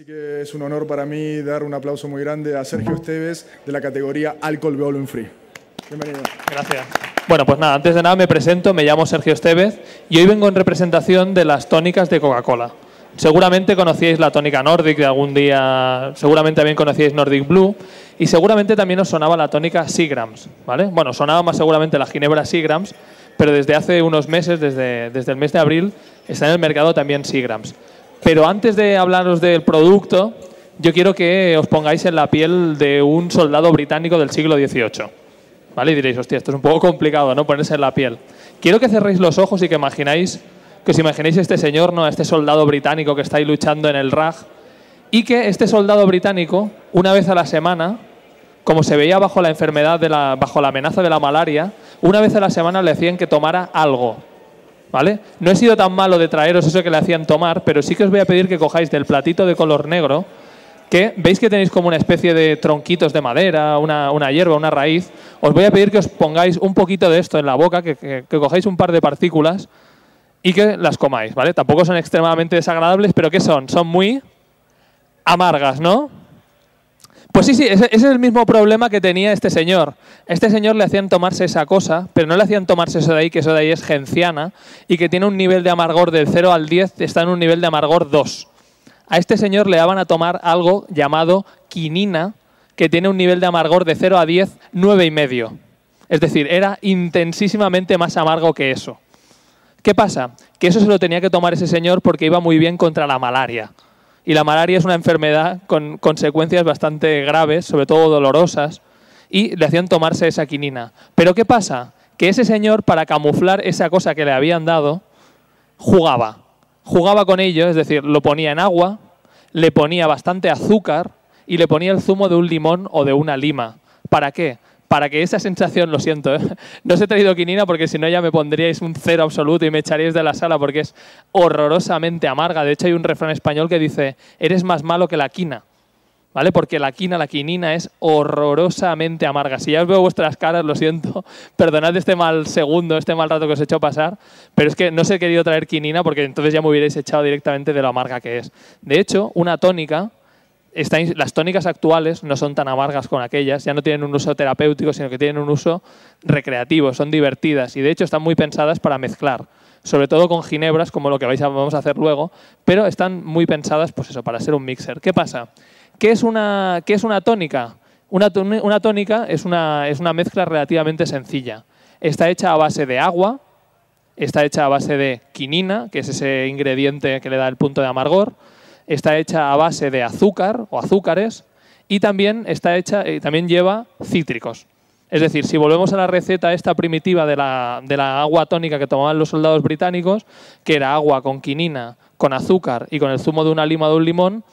que es un honor para mí dar un aplauso muy grande a Sergio Esteves de la categoría Alcohol Volume Free. Bienvenido. Gracias. Bueno, pues nada, antes de nada me presento, me llamo Sergio Esteves y hoy vengo en representación de las tónicas de Coca-Cola. Seguramente conocíais la tónica Nordic de algún día, seguramente también conocíais Nordic Blue y seguramente también os sonaba la tónica Seagrams, ¿vale? Bueno, sonaba más seguramente la ginebra Seagrams, pero desde hace unos meses, desde el mes de abril, está en el mercado también Seagrams. Pero antes de hablaros del producto, yo quiero que os pongáis en la piel de un soldado británico del siglo XVIII. ¿Vale? Y diréis, hostia, esto es un poco complicado, ¿no? Ponerse en la piel. Quiero que cerréis los ojos y que os imaginéis este señor, ¿no? Este soldado británico que está ahí luchando en el Raj. Y que este soldado británico, una vez a la semana, como se veía bajo la enfermedad, bajo la amenaza de la malaria, una vez a la semana le hacían que tomara algo. ¿Vale? No he sido tan malo de traeros eso que le hacían tomar, pero sí que os voy a pedir que cojáis del platito de color negro, que veis que tenéis como una especie de tronquitos de madera, una hierba, una raíz. Os voy a pedir que os pongáis un poquito de esto en la boca, que cojáis un par de partículas y que las comáis, ¿vale? Tampoco son extremadamente desagradables, pero ¿qué son? Son muy amargas, ¿no? Pues sí, ese es el mismo problema que tenía este señor. A este señor le hacían tomarse esa cosa, pero no le hacían tomarse eso de ahí, que eso de ahí es genciana, y que tiene un nivel de amargor del 0 al 10, está en un nivel de amargor 2. A este señor le daban a tomar algo llamado quinina, que tiene un nivel de amargor de 0 a 10, 9,5. Es decir, era intensísimamente más amargo que eso. ¿Qué pasa? Que eso se lo tenía que tomar ese señor porque iba muy bien contra la malaria. Y la malaria es una enfermedad con consecuencias bastante graves, sobre todo dolorosas, y le hacían tomarse esa quinina. Pero ¿qué pasa? Que ese señor, para camuflar esa cosa que le habían dado, jugaba. Jugaba con ello, es decir, lo ponía en agua, le ponía bastante azúcar y le ponía el zumo de un limón o de una lima. ¿Para qué? Para que esa sensación, lo siento, no os he traído quinina porque si no ya me pondríais un 0 absoluto y me echaríais de la sala porque es horrorosamente amarga. De hecho hay un refrán español que dice, eres más malo que la quina, ¿vale? Porque la quinina es horrorosamente amarga. Si ya os veo vuestras caras, lo siento, perdonad este mal segundo, este mal rato que os he hecho pasar, pero es que no os he querido traer quinina porque entonces ya me hubierais echado directamente de lo amarga que es. De hecho, una tónica... Las tónicas actuales no son tan amargas con aquellas, ya no tienen un uso terapéutico, sino que tienen un uso recreativo, son divertidas y de hecho están muy pensadas para mezclar, sobre todo con ginebras, como lo que vamos a hacer luego, pero están muy pensadas pues eso, para ser un mixer. ¿Qué pasa? ¿Qué es una tónica? Una tónica es una mezcla relativamente sencilla. Está hecha a base de agua, está hecha a base de quinina, que es ese ingrediente que le da el punto de amargor, está hecha a base de azúcar o azúcares y también también lleva cítricos. Es decir, si volvemos a la receta esta primitiva de la agua tónica que tomaban los soldados británicos, que era agua con quinina, con azúcar y con el zumo de una lima o de un limón,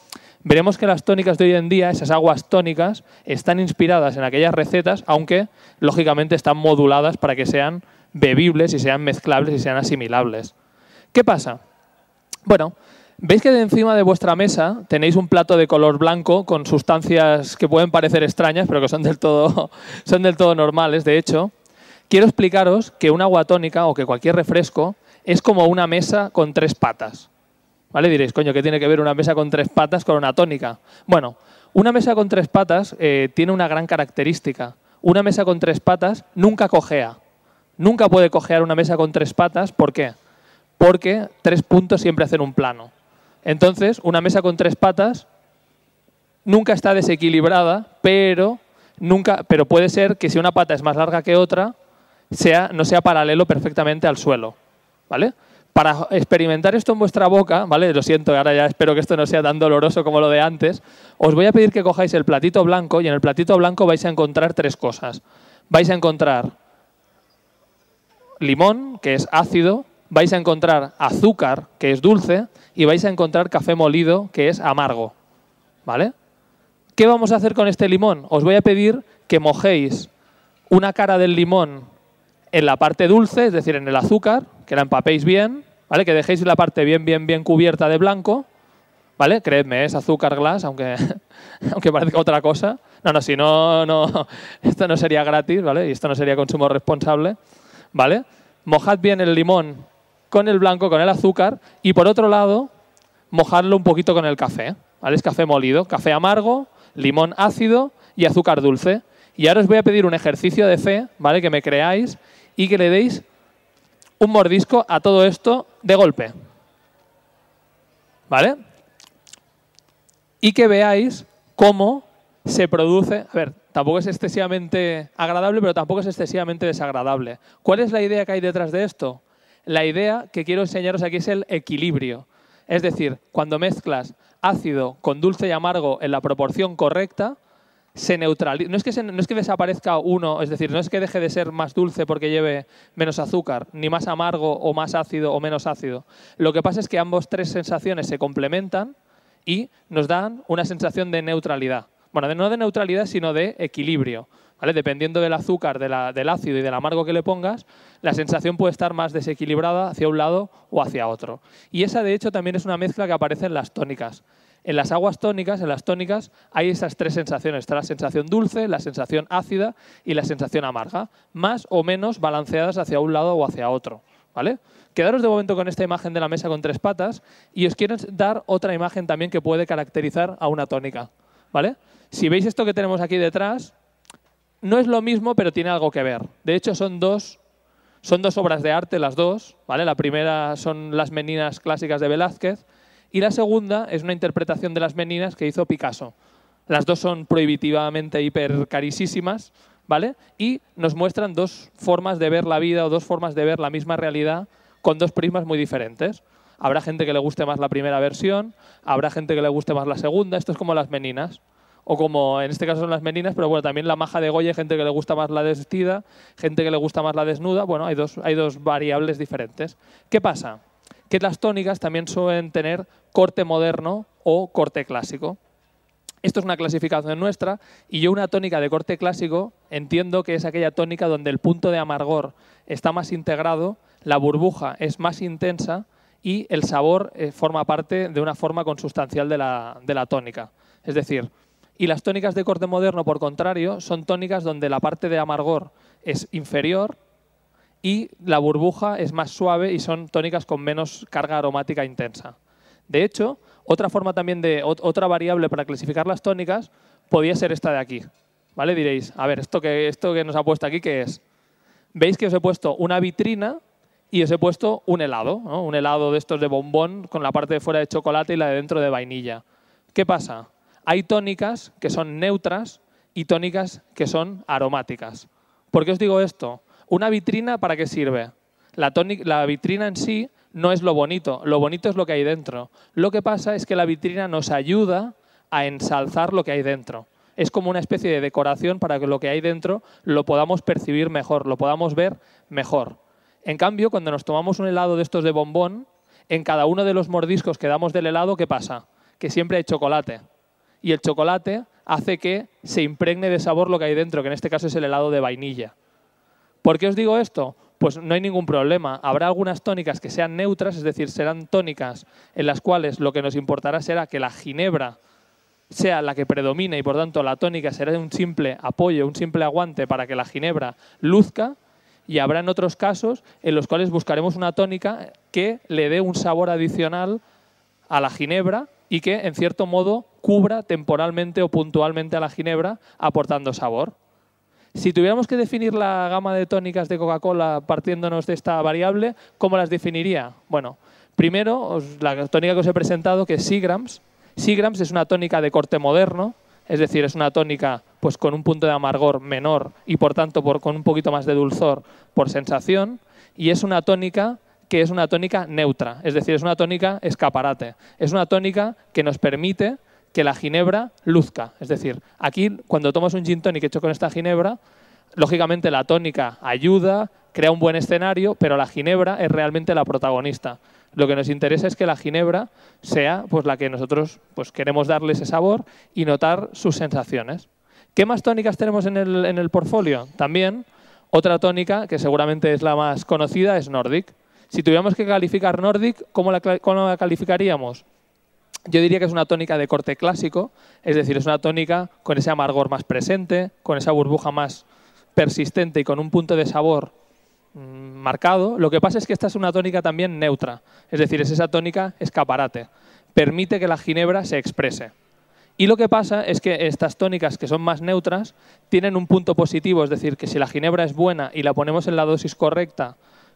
veremos que las tónicas de hoy en día, esas aguas tónicas, están inspiradas en aquellas recetas, aunque lógicamente están moduladas para que sean bebibles y sean mezclables y sean asimilables. ¿Qué pasa? Bueno, veis que de encima de vuestra mesa tenéis un plato de color blanco con sustancias que pueden parecer extrañas, pero que son del todo normales. De hecho, quiero explicaros que una agua tónica o que cualquier refresco es como una mesa con 3 patas. ¿Vale? Diréis, coño, ¿qué tiene que ver una mesa con 3 patas con una tónica? Bueno, una mesa con 3 patas tiene una gran característica. Una mesa con 3 patas nunca cojea. Nunca puede cojear una mesa con 3 patas. ¿Por qué? Porque 3 puntos siempre hacen un plano. Entonces, una mesa con 3 patas nunca está desequilibrada, pero puede ser que si una pata es más larga que otra, no sea paralelo perfectamente al suelo, ¿vale? Para experimentar esto en vuestra boca, ¿vale? Lo siento, ahora ya espero que esto no sea tan doloroso como lo de antes, os voy a pedir que cojáis el platito blanco y en el platito blanco vais a encontrar 3 cosas. Vais a encontrar limón, que es ácido, vais a encontrar azúcar, que es dulce, y vais a encontrar café molido, que es amargo, ¿vale? ¿Qué vamos a hacer con este limón? Os voy a pedir que mojéis una cara del limón en la parte dulce, es decir, en el azúcar, que la empapéis bien, ¿vale? Que dejéis la parte bien cubierta de blanco, ¿vale? Creedme, es azúcar glass, aunque parezca otra cosa. No, si no, esto no sería gratis, ¿vale? Y esto no sería consumo responsable, ¿vale? Mojad bien el limón con el blanco, con el azúcar, y por otro lado, mojadlo un poquito con el café, ¿vale? Es café molido, café amargo, limón ácido y azúcar dulce. Y ahora os voy a pedir un ejercicio de fe, ¿vale? Que me creáis y que le deis un mordisco a todo esto de golpe, ¿vale? Y que veáis cómo se produce. A ver, tampoco es excesivamente agradable, pero tampoco es excesivamente desagradable. ¿Cuál es la idea que hay detrás de esto? La idea que quiero enseñaros aquí es el equilibrio. Es decir, cuando mezclas ácido con dulce y amargo en la proporción correcta, se neutraliza. No es que desaparezca uno, es decir, no es que deje de ser más dulce porque lleve menos azúcar, ni más amargo o más ácido o menos ácido. Lo que pasa es que ambos tres sensaciones se complementan y nos dan una sensación de neutralidad. Bueno, no de neutralidad, sino de equilibrio. ¿Vale? Dependiendo del azúcar, del ácido y del amargo que le pongas, la sensación puede estar más desequilibrada hacia un lado o hacia otro. Y esa, de hecho, también es una mezcla que aparece en las tónicas. En las aguas tónicas, en las tónicas, hay esas tres sensaciones. Está la sensación dulce, la sensación ácida y la sensación amarga, más o menos balanceadas hacia un lado o hacia otro. ¿Vale? Quedaros de momento con esta imagen de la mesa con tres patas y os quiero dar otra imagen también que puede caracterizar a una tónica. ¿Vale? Si veis esto que tenemos aquí detrás, no es lo mismo, pero tiene algo que ver. De hecho, son dos obras de arte, las dos. ¿Vale? La primera son las Meninas clásicas de Velázquez y la segunda es una interpretación de las Meninas que hizo Picasso. Las dos son prohibitivamente hiper carísimas, ¿vale? Y nos muestran dos formas de ver la vida o dos formas de ver la misma realidad con dos prismas muy diferentes. Habrá gente que le guste más la primera versión, habrá gente que le guste más la segunda. Esto es como las Meninas. O como en este caso son las Meninas, pero bueno, también la maja de Goya, hay gente que le gusta más la vestida, gente que le gusta más la desnuda. Bueno, hay dos variables diferentes. ¿Qué pasa? Que las tónicas también suelen tener corte moderno o corte clásico. Esto es una clasificación nuestra y yo una tónica de corte clásico entiendo que es aquella tónica donde el punto de amargor está más integrado, la burbuja es más intensa y el sabor forma parte de una forma consustancial de la tónica. Es decir, y las tónicas de corte moderno, por contrario, son tónicas donde la parte de amargor es inferior y la burbuja es más suave y son tónicas con menos carga aromática intensa. De hecho, otra forma también otra variable para clasificar las tónicas podría ser esta de aquí. ¿Vale? Diréis, a ver, esto que nos ha puesto aquí, ¿qué es? Veis que os he puesto una vitrina y os he puesto un helado, ¿no? Un helado de estos de bombón con la parte de fuera de chocolate y la de dentro de vainilla. ¿Qué pasa? Hay tónicas que son neutras y tónicas que son aromáticas. ¿Por qué os digo esto? Una vitrina, ¿para qué sirve? La vitrina en sí no es lo bonito es lo que hay dentro. Lo que pasa es que la vitrina nos ayuda a ensalzar lo que hay dentro. Es como una especie de decoración para que lo que hay dentro lo podamos percibir mejor, lo podamos ver mejor. En cambio, cuando nos tomamos un helado de estos de bombón, en cada uno de los mordiscos que damos del helado, ¿qué pasa? Que siempre hay chocolate. Y el chocolate hace que se impregne de sabor lo que hay dentro, que en este caso es el helado de vainilla. ¿Por qué os digo esto? Pues no hay ningún problema. Habrá algunas tónicas que sean neutras, es decir, serán tónicas en las cuales lo que nos importará será que la ginebra sea la que predomine y por tanto la tónica será un simple apoyo, un simple aguante para que la ginebra luzca, y habrá en otros casos en los cuales buscaremos una tónica que le dé un sabor adicional a la ginebra y que en cierto modo cubra temporalmente o puntualmente a la ginebra aportando sabor. Si tuviéramos que definir la gama de tónicas de Coca-Cola partiéndonos de esta variable, ¿cómo las definiría? Bueno, primero, la tónica que os he presentado, que es Seagram's. Seagram's es una tónica de corte moderno, es decir, es una tónica pues, con un punto de amargor menor y por tanto con un poquito más de dulzor por sensación, y es una tónica que es una tónica neutra, es decir, es una tónica escaparate. Es una tónica que nos permite que la ginebra luzca. Es decir, aquí cuando tomas un gin tonic hecho con esta ginebra, lógicamente la tónica ayuda, crea un buen escenario, pero la ginebra es realmente la protagonista. Lo que nos interesa es que la ginebra sea pues, la que nosotros pues, queremos darle ese sabor y notar sus sensaciones. ¿Qué más tónicas tenemos en el portfolio? También otra tónica, que seguramente es la más conocida, es Nordic. Si tuviéramos que calificar Nordic, ¿cómo la calificaríamos? Yo diría que es una tónica de corte clásico, es decir, es una tónica con ese amargor más presente, con esa burbuja más persistente y con un punto de sabor marcado. Lo que pasa es que esta es una tónica también neutra, es decir, es esa tónica escaparate. permite que la ginebra se exprese. Y lo que pasa es que estas tónicas, que son más neutras, tienen un punto positivo, es decir, que si la ginebra es buena y la ponemos en la dosis correcta,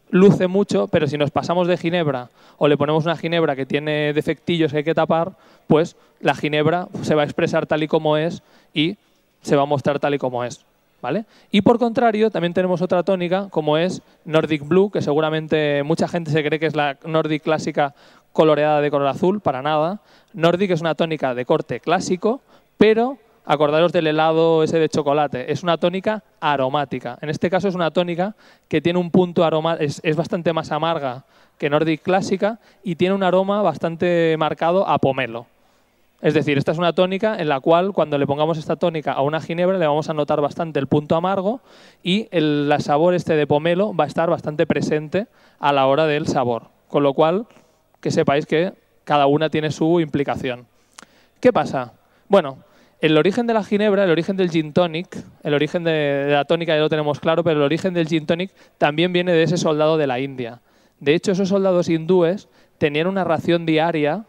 luce mucho, pero si nos pasamos de ginebra o le ponemos una ginebra que tiene defectillos que hay que tapar, pues la ginebra se va a expresar tal y como es y se va a mostrar tal y como es, ¿vale? Y por contrario, también tenemos otra tónica, como es Nordic Blue, que seguramente mucha gente se cree que es la Nordic clásica coloreada de color azul, para nada. Nordic es una tónica de corte clásico, pero acordaros del helado ese de chocolate, es una tónica aromática. En este caso es una tónica que tiene un punto aromático, es bastante más amarga que Nordic clásica y tiene un aroma bastante marcado a pomelo. Es decir, esta es una tónica en la cual cuando le pongamos esta tónica a una ginebra le vamos a notar bastante el punto amargo y el sabor este de pomelo va a estar bastante presente a la hora del sabor. Con lo cual, que sepáis que cada una tiene su implicación. ¿Qué pasa? Bueno, el origen de la ginebra, el origen del gin tonic, el origen de la tónica ya lo tenemos claro, pero el origen del gin tonic también viene de ese soldado de la India. De hecho, esos soldados hindúes tenían una ración diaria,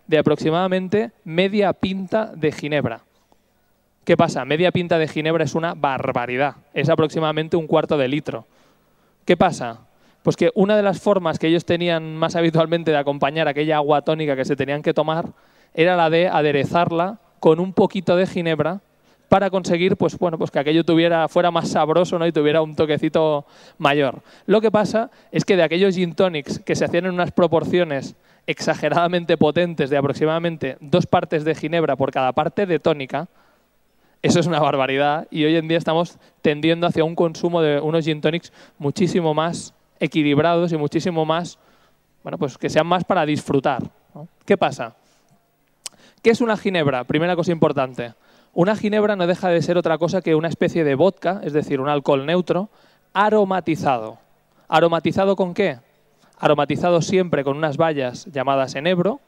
de aproximadamente media pinta de ginebra. ¿Qué pasa? Media pinta de ginebra es una barbaridad. Es aproximadamente un cuarto de litro. ¿Qué pasa? Pues que una de las formas que ellos tenían más habitualmente de acompañar aquella agua tónica que se tenían que tomar era la de aderezarla con un poquito de ginebra para conseguir pues que aquello fuera más sabroso, ¿no? Y tuviera un toquecito mayor. Lo que pasa es que de aquellos gin tonics que se hacían en unas proporciones exageradamente potentes de aproximadamente 2 partes de ginebra por cada parte de tónica, eso es una barbaridad y hoy en día estamos tendiendo hacia un consumo de unos gin tonics muchísimo más equilibrados y muchísimo más, pues que sean más para disfrutar, ¿no? ¿Qué pasa? ¿Qué es una ginebra? Primera cosa importante. Una ginebra no deja de ser otra cosa que una especie de vodka, es decir, un alcohol neutro, aromatizado. ¿Aromatizado con qué? Aromatizado siempre con unas bayas llamadas enebro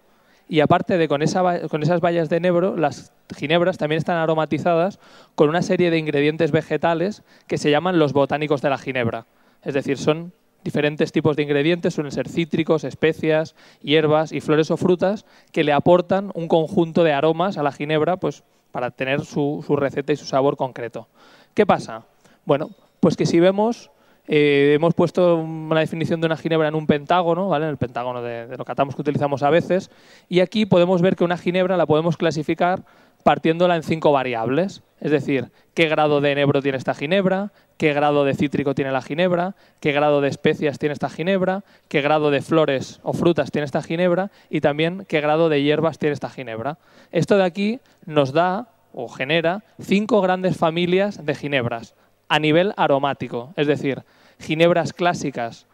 y aparte de con esas bayas de enebro, las ginebras también están aromatizadas con una serie de ingredientes vegetales que se llaman los botánicos de la ginebra. Es decir, son diferentes tipos de ingredientes, suelen ser cítricos, especias, hierbas y flores o frutas que le aportan un conjunto de aromas a la ginebra pues, para tener su receta y su sabor concreto. ¿Qué pasa? Bueno, pues que si vemos, hemos puesto una definición de una ginebra en un pentágono, ¿vale? En el pentágono de lo que atamos que utilizamos a veces, y aquí podemos ver que una ginebra la podemos clasificar partiéndola en 5 variables. Es decir, qué grado de enebro tiene esta ginebra, qué grado de cítrico tiene la ginebra, qué grado de especias tiene esta ginebra, qué grado de flores o frutas tiene esta ginebra y también qué grado de hierbas tiene esta ginebra. Esto de aquí nos da o genera 5 grandes familias de ginebras a nivel aromático. Es decir, ginebras clásicas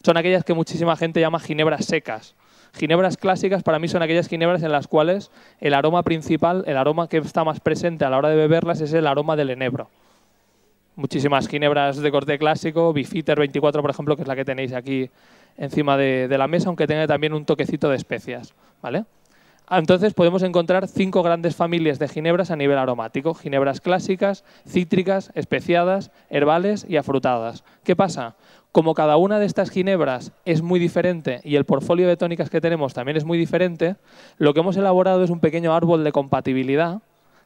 son aquellas que muchísima gente llama ginebras secas. Ginebras clásicas para mí son aquellas ginebras en las cuales el aroma principal, el aroma que está más presente a la hora de beberlas es el aroma del enebro. Muchísimas ginebras de corte clásico, Beefeater 24 por ejemplo, que es la que tenéis aquí encima de la mesa, aunque tenga también un toquecito de especias, ¿vale? Entonces podemos encontrar 5 grandes familias de ginebras a nivel aromático. Ginebras clásicas, cítricas, especiadas, herbales y afrutadas. ¿Qué pasa? Como cada una de estas ginebras es muy diferente y el portfolio de tónicas que tenemos también es muy diferente, lo que hemos elaborado es un pequeño árbol de compatibilidad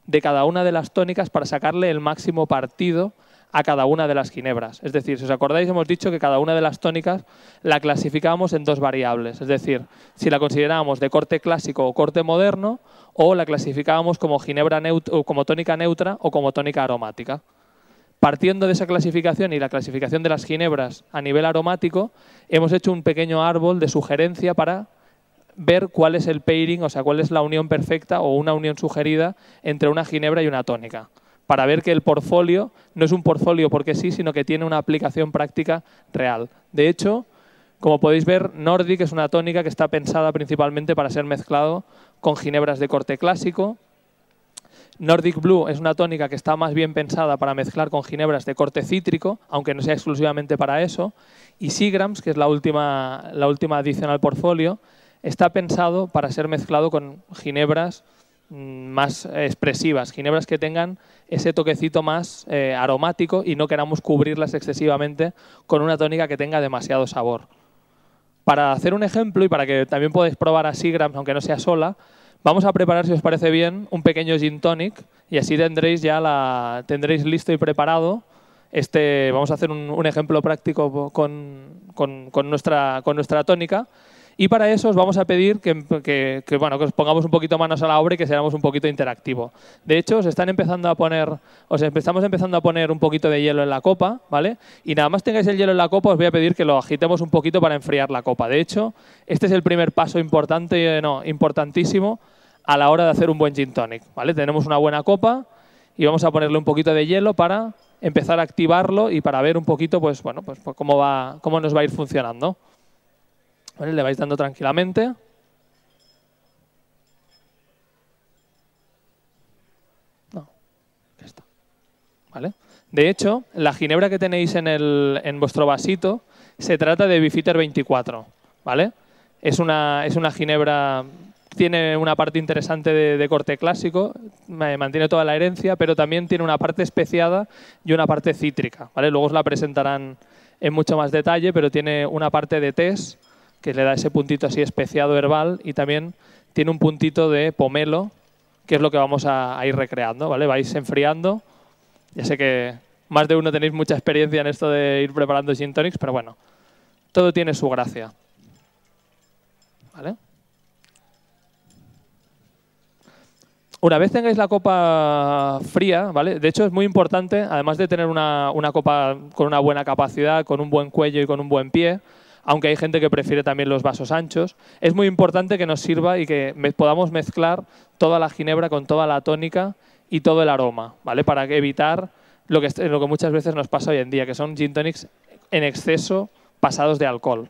de cada una de las tónicas para sacarle el máximo partido a cada una de las ginebras. Es decir, si os acordáis, hemos dicho que cada una de las tónicas la clasificábamos en 2 variables. Es decir, si la considerábamos de corte clásico o corte moderno, o la clasificábamos como ginebra como tónica neutra o como tónica aromática. Partiendo de esa clasificación y la clasificación de las ginebras a nivel aromático, hemos hecho un pequeño árbol de sugerencia para ver cuál es el pairing, o sea, cuál es la unión perfecta o una unión sugerida entre una ginebra y una tónica, para ver que el portfolio no es un portfolio porque sí, sino que tiene una aplicación práctica real. De hecho, como podéis ver, Nordic es una tónica que está pensada principalmente para ser mezclado con ginebras de corte clásico. Nordic Blue es una tónica que está más bien pensada para mezclar con ginebras de corte cítrico, aunque no sea exclusivamente para eso. Y Seagrams, que es la última adición al portfolio, está pensado para ser mezclado con ginebras más expresivas, ginebras que tengan ese toquecito más aromático y no queramos cubrirlas excesivamente con una tónica que tenga demasiado sabor. Para hacer un ejemplo y para que también podáis probar a Seagrams, aunque no sea sola, vamos a preparar, si os parece bien, un pequeño gin tonic y así tendréis ya tendréis listo y preparado. Vamos a hacer un ejemplo práctico con nuestra tónica. Y para eso os vamos a pedir que os pongamos un poquito manos a la obra y que seamos un poquito interactivo. De hecho, os estamos empezando a poner un poquito de hielo en la copa, ¿vale? Y nada más tengáis el hielo en la copa, os voy a pedir que lo agitemos un poquito para enfriar la copa. De hecho, este es el primer paso importantísimo a la hora de hacer un buen gin tonic, ¿vale? Tenemos una buena copa y vamos a ponerle un poquito de hielo para empezar a activarlo y para ver un poquito, cómo nos va a ir funcionando. ¿Vale? Le vais dando tranquilamente. No, ya está. ¿Vale? De hecho, la ginebra que tenéis en vuestro vasito se trata de Beefeater 24. ¿Vale? Es una ginebra, tiene una parte interesante de corte clásico, mantiene toda la herencia, pero también tiene una parte especiada y una parte cítrica. ¿Vale? Luego os la presentarán en mucho más detalle, pero tiene una parte de tés que le da ese puntito así especiado herbal y también tiene un puntito de pomelo, que es lo que vamos a ir recreando, ¿vale? Vais enfriando. Ya sé que más de uno tenéis mucha experiencia en esto de ir preparando gin tonics, pero bueno, todo tiene su gracia. ¿Vale? Una vez tengáis la copa fría, ¿vale? De hecho es muy importante, además de tener una copa con una buena capacidad, con un buen cuello y con un buen pie, aunque hay gente que prefiere también los vasos anchos, es muy importante que nos sirva y que podamos mezclar toda la ginebra con toda la tónica y todo el aroma, ¿vale? Para evitar lo que muchas veces nos pasa hoy en día, que son gin tonics en exceso pasados de alcohol,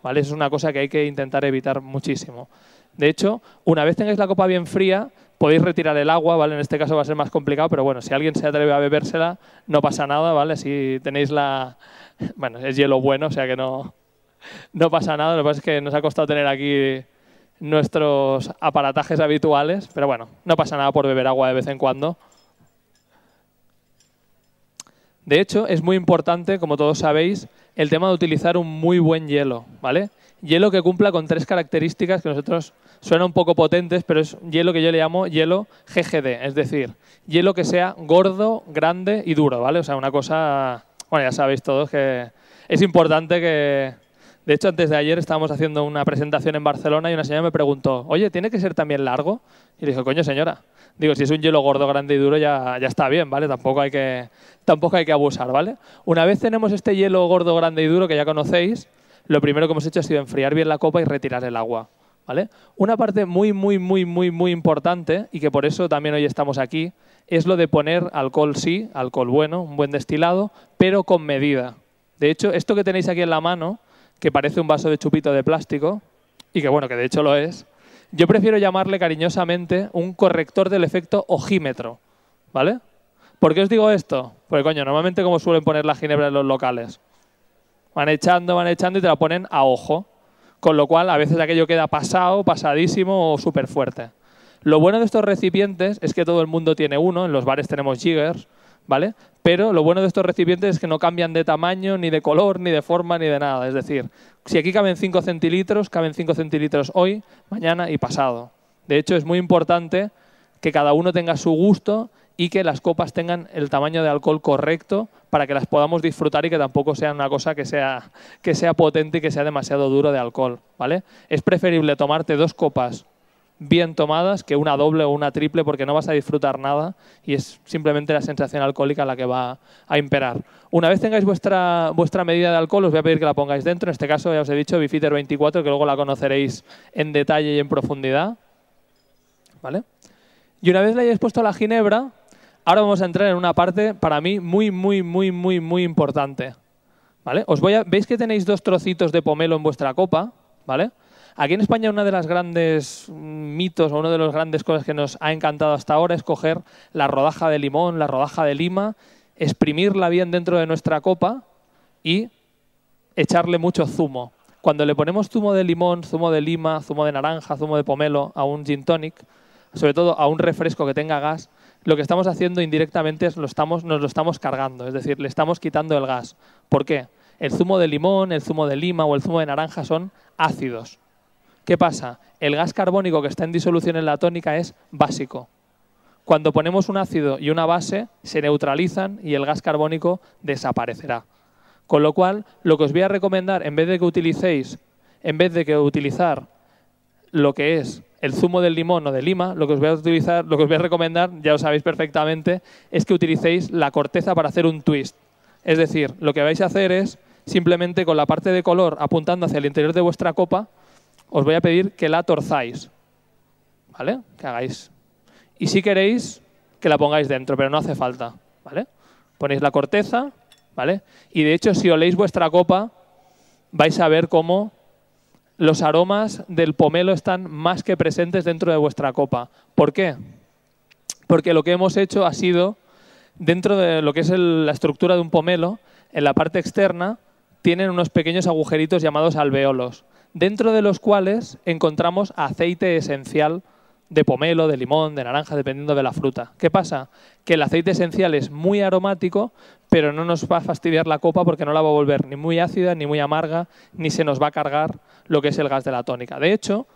¿vale? Eso es una cosa que hay que intentar evitar muchísimo. De hecho, una vez tengáis la copa bien fría, podéis retirar el agua, ¿vale? En este caso va a ser más complicado, pero bueno, si alguien se atreve a bebérsela, no pasa nada, ¿vale? Si tenéis bueno, es hielo bueno, o sea que no pasa nada. Lo que pasa es que nos ha costado tener aquí nuestros aparatajes habituales, pero bueno, no pasa nada por beber agua de vez en cuando. De hecho, es muy importante, como todos sabéis, el tema de utilizar un muy buen hielo, ¿vale? Hielo que cumpla con 3 características que a nosotros suenan un poco potentes, pero es hielo que yo le llamo hielo GGD, es decir, hielo que sea gordo, grande y duro, ¿vale? O sea, una cosa, bueno, ya sabéis todos que es importante que... De hecho, antes de ayer estábamos haciendo una presentación en Barcelona y una señora me preguntó, oye, ¿tiene que ser también largo? Y le dije, coño, señora, digo, si es un hielo gordo, grande y duro ya está bien, ¿vale? Tampoco hay que abusar, ¿vale? Una vez tenemos este hielo gordo, grande y duro que ya conocéis, lo primero que hemos hecho ha sido enfriar bien la copa y retirar el agua, ¿vale? Una parte muy importante, y que por eso también hoy estamos aquí, es lo de poner alcohol sí, alcohol bueno, un buen destilado, pero con medida. De hecho, esto que tenéis aquí en la mano, que parece un vaso de chupito de plástico, y que bueno, que de hecho lo es, yo prefiero llamarle cariñosamente un corrector del efecto ojímetro, ¿vale? ¿Por qué os digo esto? Porque, coño, normalmente como suelen poner la ginebra en los locales, van echando y te la ponen a ojo, con lo cual a veces aquello queda pasado, pasadísimo o súper fuerte. Lo bueno de estos recipientes es que todo el mundo tiene uno, en los bares tenemos jiggers, ¿vale? Pero lo bueno de estos recipientes es que no cambian de tamaño, ni de color, ni de forma, ni de nada. Es decir, si aquí caben 5 centilitros, caben 5 centilitros hoy, mañana y pasado. De hecho, es muy importante que cada uno tenga su gusto y que las copas tengan el tamaño de alcohol correcto para que las podamos disfrutar y que tampoco sea una cosa que sea potente y que sea demasiado duro de alcohol, ¿vale? Es preferible tomarte 2 copas bien tomadas que una doble o una triple, porque no vas a disfrutar nada y es simplemente la sensación alcohólica la que va a imperar. Una vez tengáis vuestra medida de alcohol, os voy a pedir que la pongáis dentro. En este caso, ya os he dicho, Beefeater 24, que luego la conoceréis en detalle y en profundidad, ¿vale? Y una vez le hayáis puesto la ginebra, ahora vamos a entrar en una parte para mí muy importante, ¿vale? ¿Veis que tenéis 2 trocitos de pomelo en vuestra copa? ¿Vale? Aquí en España una de las grandes mitos o una de las grandes cosas que nos ha encantado hasta ahora es coger la rodaja de limón, la rodaja de lima, exprimirla bien dentro de nuestra copa y echarle mucho zumo. Cuando le ponemos zumo de limón, zumo de lima, zumo de naranja, zumo de pomelo a un gin tonic, sobre todo a un refresco que tenga gas, lo que estamos haciendo indirectamente es nos lo estamos cargando, es decir, le estamos quitando el gas. ¿Por qué? El zumo de limón, el zumo de lima o el zumo de naranja son ácidos. ¿Qué pasa? El gas carbónico que está en disolución en la tónica es básico. Cuando ponemos un ácido y una base, se neutralizan y el gas carbónico desaparecerá. Con lo cual, lo que os voy a recomendar, en vez de que utilizar lo que es el zumo del limón o de lima, lo que os voy a recomendar, ya lo sabéis perfectamente, es que utilicéis la corteza para hacer un twist. Es decir, lo que vais a hacer es, simplemente con la parte de color apuntando hacia el interior de vuestra copa, os voy a pedir que la torzáis, ¿vale? Que hagáis. Y si queréis, que la pongáis dentro, pero no hace falta, ¿vale? Ponéis la corteza, ¿vale? Y de hecho, si oléis vuestra copa, vais a ver cómo los aromas del pomelo están más que presentes dentro de vuestra copa. ¿Por qué? Porque lo que hemos hecho ha sido, dentro de lo que es la estructura de un pomelo, en la parte externa, tienen unos pequeños agujeritos llamados alveolos, dentro de los cuales encontramos aceite esencial de pomelo, de limón, de naranja, dependiendo de la fruta. ¿Qué pasa? Que el aceite esencial es muy aromático, pero no nos va a fastidiar la copa porque no la va a volver ni muy ácida, ni muy amarga, ni se nos va a cargar lo que es el gas de la tónica. De hecho,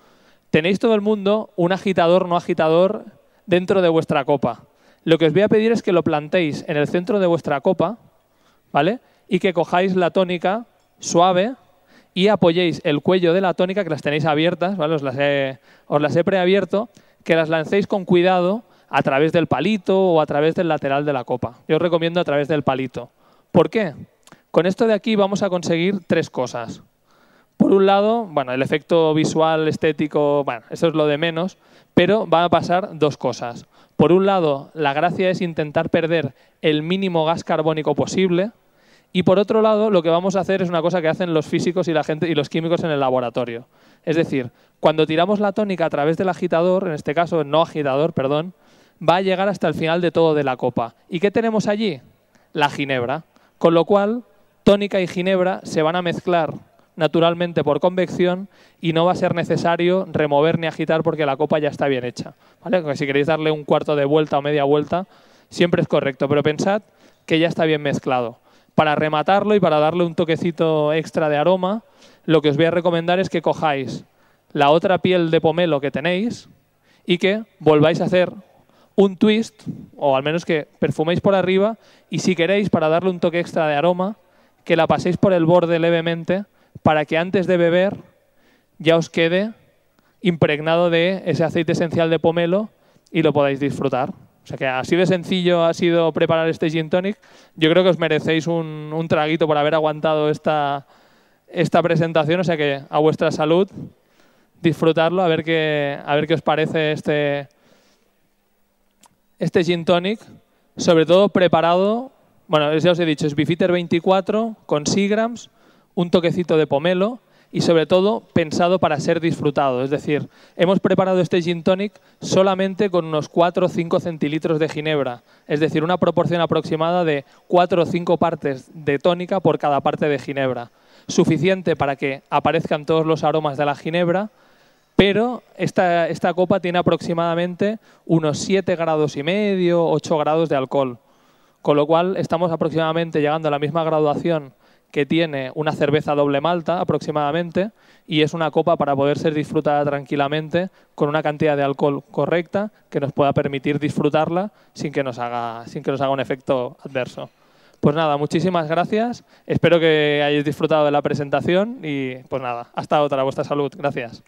tenéis todo el mundo un agitador no agitador dentro de vuestra copa. Lo que os voy a pedir es que lo plantéis en el centro de vuestra copa, ¿vale? Y que cojáis la tónica suave y apoyéis el cuello de la tónica, que las tenéis abiertas, ¿vale? Os las he preabierto, que las lancéis con cuidado a través del palito o a través del lateral de la copa. Yo os recomiendo a través del palito. ¿Por qué? Con esto de aquí vamos a conseguir tres cosas. Por un lado, bueno, el efecto visual, estético, bueno, eso es lo de menos, pero van a pasar dos cosas. Por un lado, la gracia es intentar perder el mínimo gas carbónico posible. Y por otro lado, lo que vamos a hacer es una cosa que hacen los físicos y la gente y los químicos en el laboratorio. Es decir, cuando tiramos la tónica a través del agitador, en este caso no agitador, perdón, va a llegar hasta el final de todo de la copa. ¿Y qué tenemos allí? La ginebra. Con lo cual, tónica y ginebra se van a mezclar naturalmente por convección y no va a ser necesario remover ni agitar porque la copa ya está bien hecha, ¿vale? Porque si queréis darle un cuarto de vuelta o media vuelta, siempre es correcto, pero pensad que ya está bien mezclado. Para rematarlo y para darle un toquecito extra de aroma, lo que os voy a recomendar es que cojáis la otra piel de pomelo que tenéis y que volváis a hacer un twist, o al menos que perfuméis por arriba, y si queréis, para darle un toque extra de aroma, que la paséis por el borde levemente para que antes de beber ya os quede impregnado de ese aceite esencial de pomelo y lo podáis disfrutar. O sea que así de sencillo ha sido preparar este Gin Tonic. Yo creo que os merecéis un traguito por haber aguantado esta presentación. O sea que a vuestra salud, disfrutarlo, a ver qué os parece este Gin Tonic. Sobre todo preparado, bueno, ya os he dicho, es Beefeater 24 con Seagrams, un toquecito de pomelo y sobre todo pensado para ser disfrutado. Es decir, hemos preparado este Gin Tonic solamente con unos 4 o 5 centilitros de ginebra. Es decir, una proporción aproximada de 4 o 5 partes de tónica por cada parte de ginebra. Suficiente para que aparezcan todos los aromas de la ginebra, pero esta copa tiene aproximadamente unos 7,5 grados, 8 grados de alcohol. Con lo cual estamos aproximadamente llegando a la misma graduación que tiene una cerveza doble malta aproximadamente, y es una copa para poder ser disfrutada tranquilamente con una cantidad de alcohol correcta que nos pueda permitir disfrutarla sin que nos haga un efecto adverso. Pues nada, muchísimas gracias. Espero que hayáis disfrutado de la presentación y pues nada, hasta otra, a vuestra salud. Gracias.